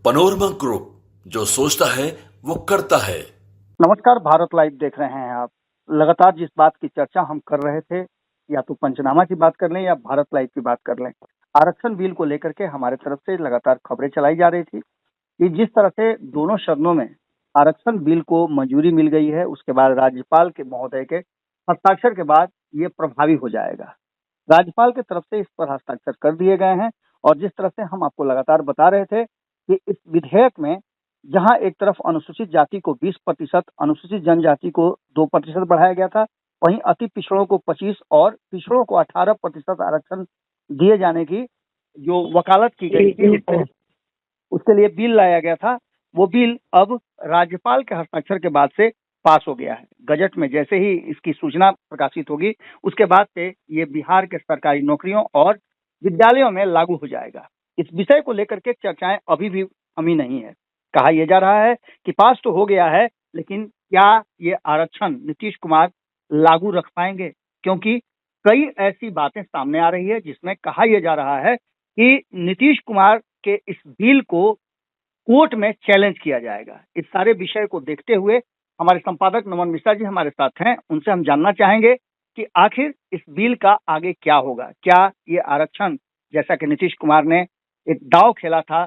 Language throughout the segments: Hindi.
पनोरमा ग्रुप, जो सोचता है वो करता है। नमस्कार, भारत लाइव देख रहे हैं आप। लगातार जिस बात की चर्चा हम कर रहे थे, या तो पंचनामा की बात कर लें या भारत लाइव की बात कर लें, आरक्षण बिल को लेकर के हमारे तरफ से लगातार खबरें चलाई जा रही थी कि जिस तरह से दोनों सदनों में आरक्षण बिल को मंजूरी मिल गई है, उसके बाद राज्यपाल के महोदय के हस्ताक्षर के बाद ये प्रभावी हो जाएगा। राज्यपाल की तरफ से इस पर हस्ताक्षर कर दिए गए हैं और जिस तरह से हम आपको लगातार बता रहे थे कि इस विधेयक में जहां एक तरफ अनुसूचित जाति को 20%, अनुसूचित जनजाति को 2% बढ़ाया गया था, वहीं अति पिछड़ों को 25 और पिछड़ों को 18% आरक्षण दिए जाने की जो वकालत की गई थी, उसके लिए बिल लाया गया था। वो बिल अब राज्यपाल के हस्ताक्षर के बाद से पास हो गया है। गजट में जैसे ही इसकी सूचना प्रकाशित होगी, उसके बाद से ये बिहार के सरकारी नौकरियों और विद्यालयों में लागू हो जाएगा। इस विषय को लेकर के चर्चाएं अभी भी थमी नहीं है। कहा यह जा रहा है कि पास तो हो गया है, लेकिन क्या ये आरक्षण नीतीश कुमार लागू रख पाएंगे? क्योंकि कई ऐसी बातें सामने आ रही है जिसमें कहा यह जा रहा है कि नीतीश कुमार के इस बिल को कोर्ट में चैलेंज किया जाएगा। इस सारे विषय को देखते हुए हमारे संपादक नमन मिश्रा जी हमारे साथ हैं। उनसे हम जानना चाहेंगे कि आखिर इस बिल का आगे क्या होगा। क्या ये आरक्षण, जैसा कि नीतीश कुमार ने एक दांव खेला था,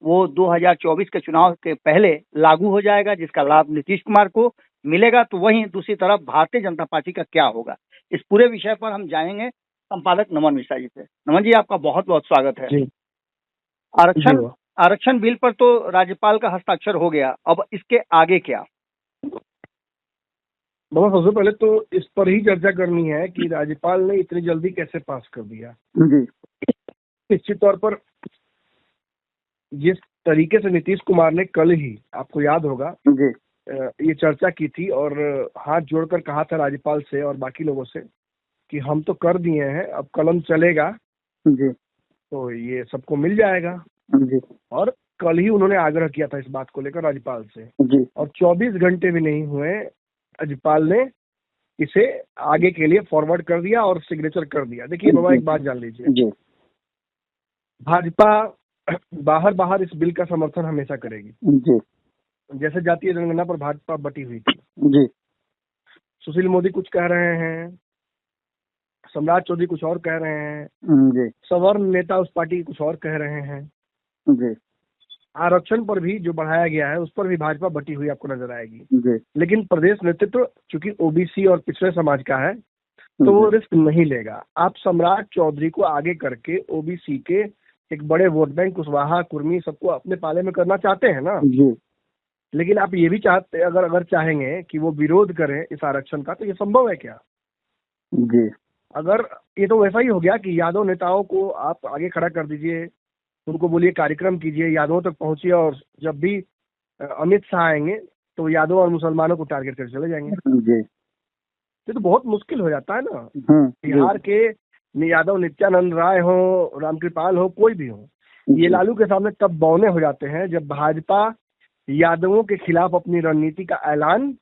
वो 2024 के चुनाव के पहले लागू हो जाएगा, जिसका लाभ नीतीश कुमार को मिलेगा? तो वहीं दूसरी तरफ भारतीय जनता पार्टी का क्या होगा? इस पूरे विषय पर हम जानेंगे संपादक नमन मिश्रा जी से। नमन जी, आपका बहुत बहुत स्वागत है। आरक्षण आरक्षण बिल पर तो राज्यपाल का हस्ताक्षर हो गया, अब इसके आगे क्या? सबसे पहले तो इस पर ही चर्चा करनी है कि राज्यपाल ने इतनी जल्दी कैसे पास कर दिया। जी। निश्चित तौर पर जिस तरीके से नीतीश कुमार ने कल ही, आपको याद होगा जी। ये चर्चा की थी और हाथ जोड़कर कहा था राज्यपाल से और बाकी लोगों से कि हम तो कर दिए हैं, अब कलम चलेगा जी। तो ये सबको मिल जाएगा। जी। और कल ही उन्होंने आग्रह किया था इस बात को लेकर राज्यपाल से। जी। और 24 घंटे भी नहीं हुए, राज्यपाल ने इसे आगे के लिए फॉरवर्ड कर दिया और सिग्नेचर कर दिया। देखिए बाबा, एक बात जान लीजिए, जी। भाजपा बाहर बाहर इस बिल का समर्थन हमेशा करेगी। जी। जैसे जातीय जनगणना पर भाजपा बटी हुई थी, जी। सुशील मोदी कुछ कह रहे हैं, सम्राट चौधरी कुछ और कह रहे हैं, जी। सवर्ण नेता उस पार्टी कुछ और कह रहे हैं। जी। आरक्षण पर भी जो बढ़ाया गया है उस पर भी भाजपा बटी हुई आपको नजर आएगी। जी। लेकिन प्रदेश नेतृत्व चूंकि ओबीसी और पिछड़े समाज का है तो वो रिस्क नहीं लेगा। आप सम्राट चौधरी को आगे करके ओबीसी के एक बड़े वोट बैंक कुशवाहा, कुर्मी सबको अपने पाले में करना चाहते हैं ना जी। लेकिन आप ये भी चाहते, अगर चाहेंगे कि वो विरोध करें इस आरक्षण का, तो ये संभव है क्या? जी। अगर ये तो वैसा ही हो गया कि यादव नेताओं को आप आगे खड़ा कर दीजिए, उनको बोलिए कार्यक्रम कीजिए, यादवों तक पहुंचिए, और जब भी अमित शाह आएंगे तो यादव और मुसलमानों को टारगेट कर चले जाएंगे। जी। ये तो बहुत मुश्किल हो जाता है ना। जी। बिहार के यादव नित्यानंद राय हो, रामकृपाल हो, कोई भी हो, ये लालू के सामने तब बौने हो जाते हैं जब भाजपा यादवों के खिलाफ अपनी रणनीति का ऐलान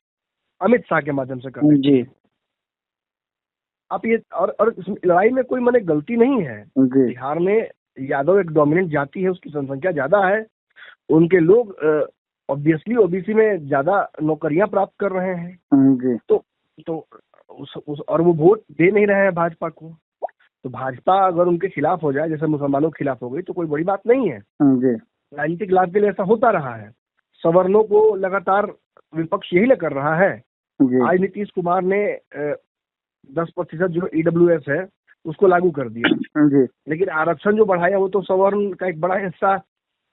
अमित शाह के माध्यम से करती है। जी। आप ये और इस लड़ाई में कोई मैंने गलती नहीं है। जी। बिहार में यादव एक डोमिनेंट जाति है, उसकी जनसंख्या ज्यादा है, उनके लोग ऑब्वियसली ओबीसी में ज्यादा नौकरियां प्राप्त कर रहे हैं। जी। तो और वो वोट दे नहीं रहे हैं भाजपा को। तो भाजपा अगर उनके खिलाफ हो जाए, जैसे मुसलमानों के खिलाफ हो गई, तो कोई बड़ी बात नहीं है। जी। राजनीतिक लाभ के लिए ऐसा होता रहा है। सवर्णों को लगातार विपक्ष यही कर रहा है। आज नीतीश कुमार ने 10% जो ईडब्ल्यूएस है उसको लागू कर दिया। जी। लेकिन आरक्षण जो बढ़ाया वो तो सवर्ण का एक बड़ा हिस्सा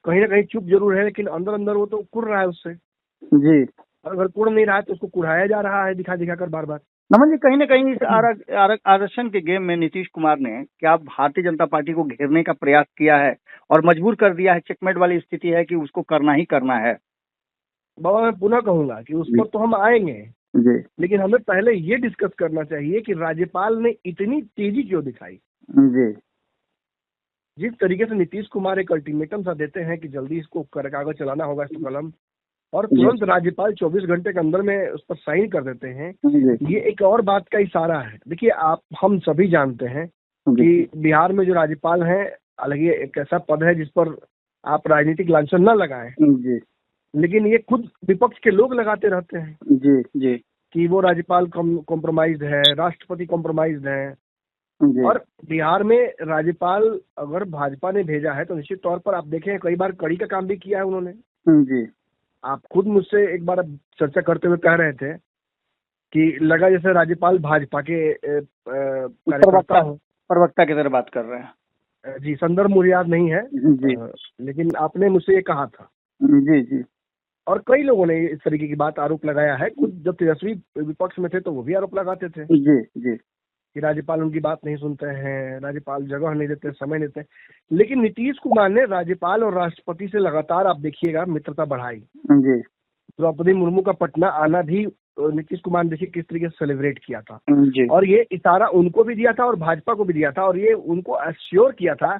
कहीं ना कहीं चुप जरूर है, लेकिन अंदर अंदर वो तो कुड़ रहा है उससे। जी। और अगर कुड़ नहीं रहा है तो उसको कुढ़ाया जा रहा है, दिखा दिखा कर बार बार। नमन जी, कहीं ना कहीं इस आरक्षण के गेम में नीतीश कुमार ने क्या भारतीय जनता पार्टी को घेरने का प्रयास किया है और मजबूर कर दिया है? चेकमेट वाली स्थिति है कि उसको करना ही करना है। बाबा, मैं पुनः कहूंगा कि उस पर तो हम आएंगे, जी। लेकिन हमें पहले ये डिस्कस करना चाहिए कि राज्यपाल ने इतनी तेजी क्यों दिखाई। जी। जिस तरीके से नीतीश कुमार एक अल्टीमेटम सा देते हैं कि जल्दी इसको कागज चलाना होगा, इस कलम, और तुरंत राज्यपाल 24 घंटे के अंदर में उस पर साइन कर देते हैं, ये एक और बात का इशारा है। देखिए, हम सभी जानते हैं कि बिहार में जो राज्यपाल हैं, हालांकि एक ऐसा पद है जिस पर आप राजनीतिक लांछन न लगाएं, जी लेकिन ये खुद विपक्ष के लोग लगाते रहते हैं जी जी कि वो राज्यपाल कॉम्प्रोमाइज्ड है, राष्ट्रपति कॉम्प्रोमाइज्ड है। जी और बिहार में राज्यपाल अगर भाजपा ने भेजा है तो निश्चित तौर पर आप देखें कई बार कड़ी का काम भी किया है उन्होंने। जी आप खुद मुझसे एक बार चर्चा करते हुए कह रहे थे कि लगा जैसे राज्यपाल भाजपा के कार्यकर्ता हो। प्रवक्ता की तरह बात कर रहे हैं। जी, संदर्भ मुझे याद नहीं है। जी लेकिन आपने मुझसे ये कहा था जी जी और कई लोगों ने इस तरीके की बात आरोप लगाया है। खुद जब तेजस्वी विपक्ष में थे तो वो भी आरोप लगाते थे जी जी कि राज्यपाल उनकी बात नहीं सुनते हैं, राज्यपाल जगह नहीं देते, समय नहीं देते। लेकिन नीतीश कुमार ने राज्यपाल और राष्ट्रपति से लगातार आप देखिएगा मित्रता बढ़ाई। जी द्रौपदी मुर्मू का पटना आना भी नीतीश कुमार ने देखिए किस तरीके से सेलिब्रेट किया था। जी और ये इशारा उनको भी दिया था और भाजपा को भी दिया था और ये उनको एश्योर किया था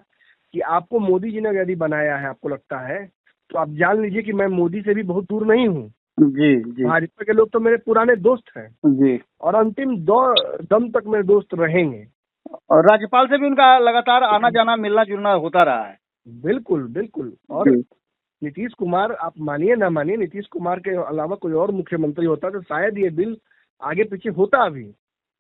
कि आपको मोदी जी ने यदि बनाया है, आपको लगता है तो आप जान लीजिए कि मैं मोदी से भी बहुत दूर नहीं हूँ। जी जी भाजपा के लोग तो मेरे पुराने दोस्त हैं जी और अंतिम दम तक मेरे दोस्त रहेंगे। और राज्यपाल से भी उनका लगातार आना जाना मिलना जुलना होता रहा है। बिल्कुल बिल्कुल। और जी नीतीश कुमार, आप मानिए ना मानिए, नीतीश कुमार के अलावा कोई और मुख्यमंत्री होता तो शायद ये बिल आगे पीछे होता अभी,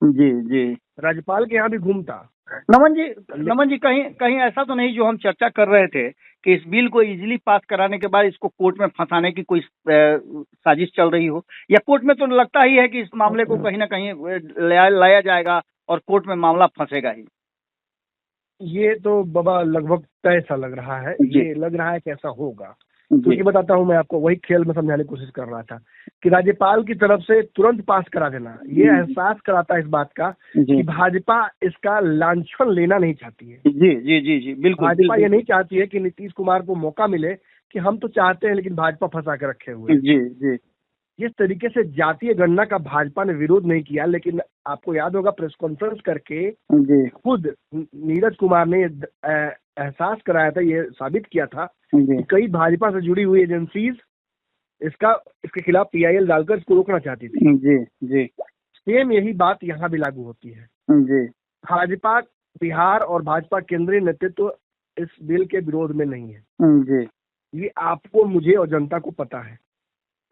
जी जी राज्यपाल के यहाँ भी घूमता। नमन जी कहीं कहीं ऐसा तो नहीं जो हम चर्चा कर रहे थे कि इस बिल को इजीली पास कराने के बाद इसको कोर्ट में फंसाने की कोई साजिश चल रही हो, या कोर्ट में तो लगता ही है कि इस मामले को कहीं ना कहीं लाया जाएगा और कोर्ट में मामला फंसेगा ही। ये तो बाबा लगभग तय सा लग रहा है, जी। ये लग रहा है कि ऐसा होगा। तो जी ये बताता हूँ मैं आपको, वही खेल में समझाने की कोशिश कर रहा था कि राज्यपाल की तरफ से तुरंत पास करा देना ये एहसास कराता है इस बात का जी कि भाजपा इसका लांछन लेना नहीं चाहती है। जी जी जी जी बिल्कुल भाजपा ये नहीं चाहती है कि नीतीश कुमार को मौका मिले कि हम तो चाहते हैं लेकिन भाजपा फंसा के रखे हुए है। जी जी जिस तरीके से जातीय गणना का भाजपा ने विरोध नहीं किया, लेकिन आपको याद होगा प्रेस कॉन्फ्रेंस करके जी खुद नीरज कुमार ने एहसास कराया था, ये साबित किया था जी कि कई भाजपा से जुड़ी हुई एजेंसीज इसके खिलाफ PIL डालकर इसको रोकना चाहती थी। जी जी सेम यही बात यहाँ भी लागू होती है। जी भाजपा बिहार और भाजपा केंद्रीय नेतृत्व इस बिल के विरोध में नहीं है, जी ये आपको, मुझे और जनता को पता है।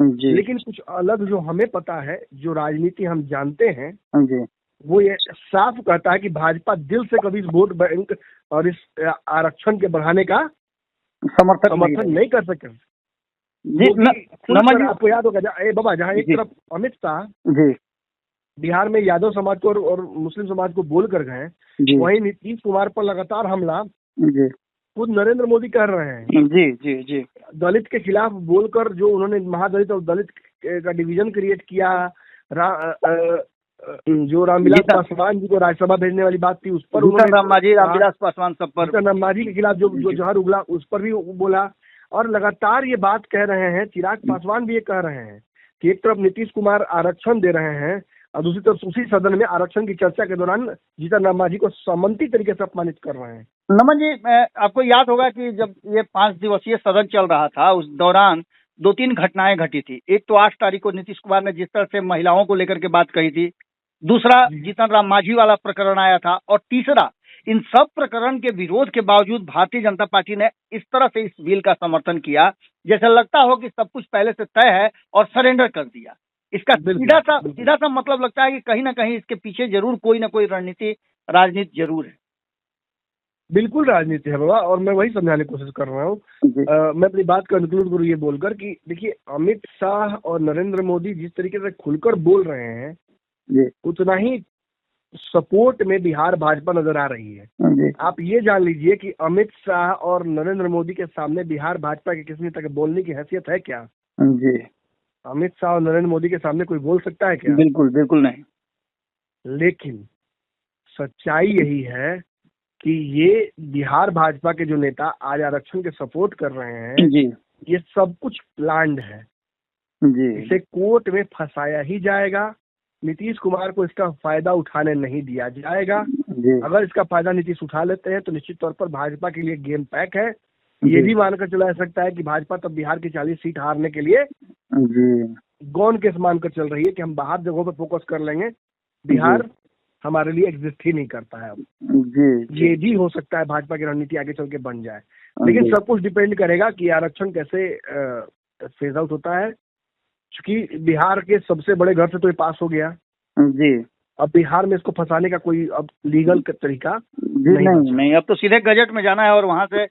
जी लेकिन कुछ अलग जो हमें पता है, जो राजनीति हम जानते हैं, जी वो ये साफ कहता है कि भाजपा दिल से कभी इस वोट बैंक और इस आरक्षण के बढ़ाने का समर्थन नहीं कर सके। नमन जी आपको याद होगा बाबा, जहाँ एक तरफ अमित शाह जी बिहार में यादव समाज को और मुस्लिम समाज को बोल कर गए, वहीं नीतीश कुमार पर लगातार हमला जी खुद नरेंद्र मोदी कर रहे हैं। जी जी जी दलित के खिलाफ बोलकर जो उन्होंने महादलित और दलित का डिवीजन क्रिएट किया, जो रामविलास पासवान जी को राज्यसभा भेजने वाली बात थी उस पर उन्होंने रामविलास पासवान सब पर राममाझी के खिलाफ जो जहर उगला उस पर भी बोला। और लगातार ये बात कह रहे हैं, चिराग पासवान भी ये कह रहे हैं कि एक तरफ नीतीश कुमार आरक्षण दे रहे हैं और दूसरी तरफ उसी सदन में आरक्षण की चर्चा के दौरान जीतन राम मांझी को सामंती तरीके से अपमानित कर रहे हैं। नमन जी आपको याद होगा कि जब ये 5 दिवसीय सदन चल रहा था उस दौरान 2-3 घटनाएं घटी थी। एक तो 8 तारीख को नीतीश कुमार ने जिस तरह से महिलाओं को लेकर के बात कही थी, दूसरा जीतन राम मांझी वाला प्रकरण आया था, और तीसरा इन सब प्रकरण के विरोध के बावजूद भारतीय जनता पार्टी ने इस तरह से इस बिल का समर्थन किया जैसे लगता हो कि सब कुछ पहले से तय है और सरेंडर कर दिया। इसका सीधा सा मतलब लगता है कि कहीं ना कहीं इसके पीछे जरूर कोई ना कोई राजनीति जरूर है। बिल्कुल राजनीति है बाबा, और मैं वही समझाने की कोशिश कर रहा हूँ। मैं अपनी बात को कंक्लूड करूँ ये बोलकर कि देखिए, अमित शाह और नरेंद्र मोदी जिस तरीके से खुलकर बोल रहे हैं उतना ही सपोर्ट में बिहार भाजपा नजर आ रही है। आप ये जान लीजिए कि अमित शाह और नरेंद्र मोदी के सामने बिहार भाजपा के किसी तक बोलने की हैसियत है क्या? जी अमित शाह और नरेंद्र मोदी के सामने कोई बोल सकता है क्या? बिल्कुल बिल्कुल नहीं। लेकिन सच्चाई यही है कि ये बिहार भाजपा के जो नेता आज आरक्षण के सपोर्ट कर रहे हैं जी ये सब कुछ प्लान्ड है जी। इसे कोर्ट में फंसाया ही जाएगा। नीतीश कुमार को इसका फायदा उठाने नहीं दिया जाएगा। अगर इसका फायदा नीतीश उठा लेते हैं तो निश्चित तौर पर भाजपा के लिए गेम पैक है। ये भी मानकर चला जा सकता है कि भाजपा तब बिहार की 40 सीट हारने के लिए गौन केस मानकर चल रही है कि हम बाहर जगहों पर फोकस कर लेंगे, बिहार हमारे लिए एग्जिस्ट ही नहीं करता है अब। ये भी हो सकता है भाजपा की रणनीति आगे चल के बन जाए। लेकिन सब कुछ डिपेंड करेगा कि आरक्षण कैसे फेज आउट होता है, क्योंकि बिहार के सबसे बड़े घर से तो ये पास हो गया जी। अब बिहार में इसको फंसाने का कोई अब लीगल तरीका जी नहीं, अब तो सीधे गजट में जाना है और वहां से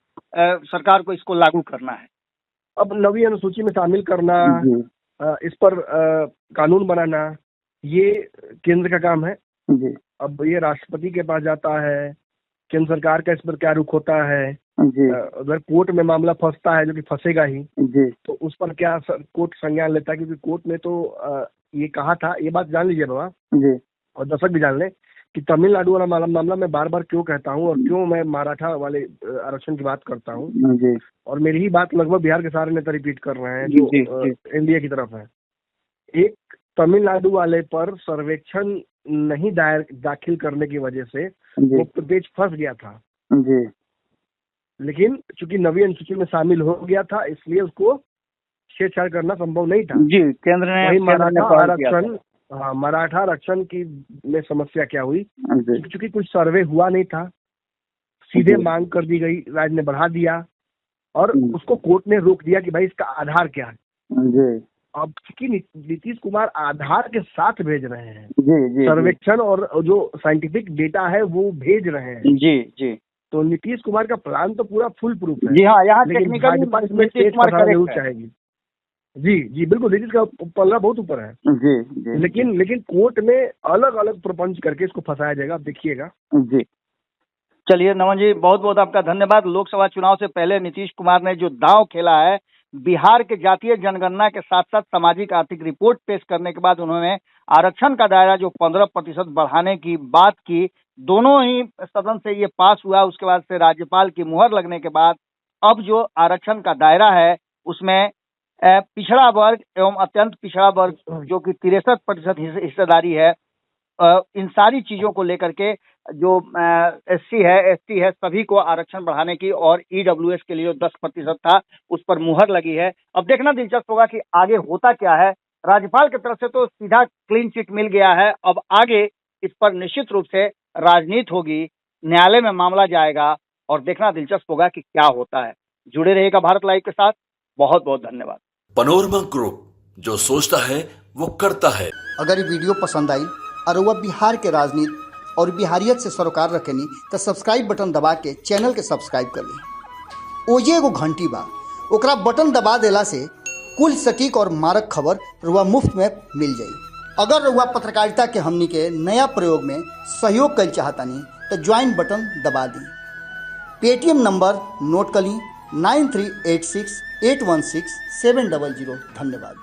सरकार को इसको लागू करना है। अब नवी अनुसूची में शामिल करना, इस पर कानून बनाना, ये केंद्र का काम है जी। अब ये राष्ट्रपति के पास जाता है, केंद्र सरकार का इस पर क्या रुख होता है जी। अगर कोर्ट में मामला फंसता है, जो कि फंसेगा ही जी। तो उस पर क्या कोर्ट संज्ञान लेता है, क्योंकि कोर्ट में तो ये कहा था, ये बात जान लीजिए बाबा जी। और दर्शक भी जान लें कि तमिलनाडु वाला मामला मैं बार बार क्यों कहता हूँ और क्यों मैं मराठा वाले आरक्षण की बात करता हूँ जी। और मेरी ही बात लगभग बिहार के सारे नेता रिपीट कर रहे हैं जो एनडीए की तरफ है। एक तमिलनाडु वाले पर सर्वेक्षण नहीं दाखिल करने की वजह से वो प्रदेश फंस गया था जी। लेकिन चूंकि नवी अनुसूची में शामिल हो गया था इसलिए उसको छेड़छाड़ करना संभव नहीं था जी। केंद्र ने वही मराठा आरक्षण की में समस्या क्या हुई, क्योंकि कुछ सर्वे हुआ नहीं था, सीधे मांग कर दी गई, राज्य ने बढ़ा दिया और उसको कोर्ट ने रोक दिया कि भाई इसका आधार क्या है जी। अब चूंकि नीतीश कुमार आधार के साथ भेज रहे हैं जी, सर्वेक्षण और जो साइंटिफिक डेटा है वो भेज रहे हैं जी जी, तो नीतीश कुमार का प्लान तो पूरा फुल प्रूफ है जी। हाँ, यहाँ भाजपा इसमें तेज फंसाना जरूर चाहेगी जी जी बिल्कुल, नीतीश का पल्ला बहुत ऊपर है जी जी। लेकिन कोर्ट में अलग अलग प्रपंच करके इसको फंसाया जाएगा, आप देखिएगा जी। चलिए नमन जी, बहुत बहुत आपका धन्यवाद। लोकसभा चुनाव से पहले नीतीश कुमार ने जो दांव खेला है, बिहार के जातीय जनगणना के साथ साथ सामाजिक आर्थिक रिपोर्ट पेश करने के बाद उन्होंने आरक्षण का दायरा जो 15% बढ़ाने की बात की, दोनों ही सदन से ये पास हुआ। उसके बाद से राज्यपाल की मुहर लगने के बाद अब जो आरक्षण का दायरा है उसमें पिछड़ा वर्ग एवं अत्यंत पिछड़ा वर्ग जो कि 63% हिस्सेदारी है, इन सारी चीजों को लेकर के जो SC है ST है सभी को आरक्षण बढ़ाने की और EWS के लिए 10% था उस पर मुहर लगी है। अब देखना दिलचस्प होगा कि आगे होता क्या है। राज्यपाल की तरफ से तो सीधा क्लीन चिट मिल गया है, अब आगे इस पर निश्चित रूप से राजनीति होगी, न्यायालय में मामला जाएगा और देखना दिलचस्प होगा कि क्या होता है। जुड़े रहेगा भारत लाइव के साथ। बहुत बहुत धन्यवाद। पनोरमा ग्रुप, जो सोचता है वो करता है। अगर ये वीडियो पसंद आई और वह बिहार के राजनीति और बिहारियत से सरोकार रखेनी तो सब्सक्राइब बटन दबा के चैनल के सब्सक्राइब कर ली। ओजे एगो घंटी बा, ओकरा बटन दबा देला से कुल सटीक और मारक खबर रुआ मुफ्त में मिल जाई। अगर रुआ पत्रकारिता के हमनी के नया प्रयोग में सहयोग कर चाहतानी तो ज्वाइन बटन दबा दी। पेटीएम नंबर नोट कर ली 9386816700। धन्यवाद।